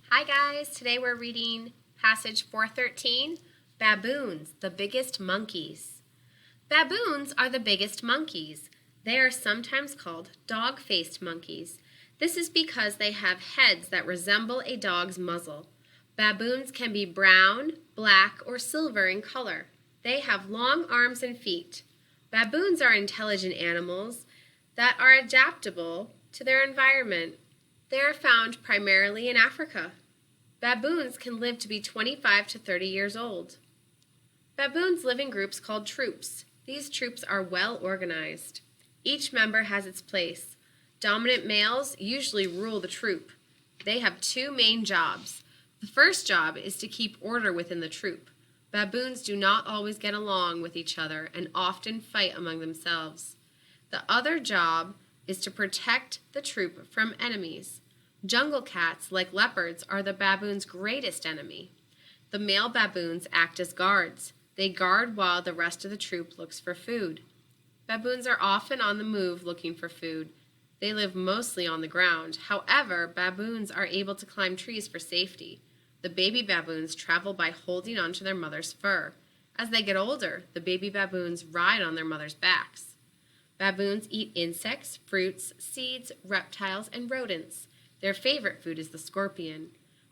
Hi guys, today we're reading passage 413, Baboons, the biggest monkeys. Baboons are the biggest monkeys. They are sometimes called dog-faced monkeys. This is because they have heads that resemble a dog's muzzle. Baboons can be brown, black, or silver in color. They have long arms and feet. Baboons are intelligent animals that are adaptable to their environment. They are found primarily in Africa. Baboons can live to be 25 to 30 years old. Baboons live in groups called troops. These troops are well organized. Each member has its place. Dominant males usually rule the troop. They have two main jobs. The first job is to keep order within the troop. Baboons do not always get along with each other and often fight among themselves. The other job is to protect the troop from enemies. Jungle cats, like leopards, are the baboon's greatest enemy. The male baboons act as guards. They guard while the rest of the troop looks for food. Baboons are often on the move looking for food. They live mostly on the ground. However, baboons are able to climb trees for safety. The baby baboons travel by holding onto their mother's fur. As they get older, the baby baboons ride on their mother's backs. Baboons eat insects, fruits, seeds, reptiles, and rodents. Their favorite food is the scorpion.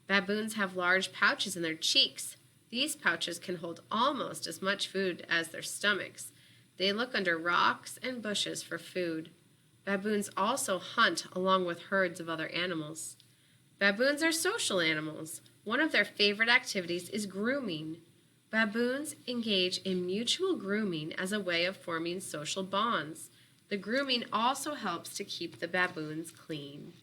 Baboons have large pouches in their cheeks. These pouches can hold almost as much food as their stomachs. They look under rocks and bushes for food. Baboons also hunt along with herds of other animals. Baboons are social animals. One of their favorite activities is grooming. Baboons engage in mutual grooming as a way of forming social bonds. The grooming also helps to keep the baboons clean.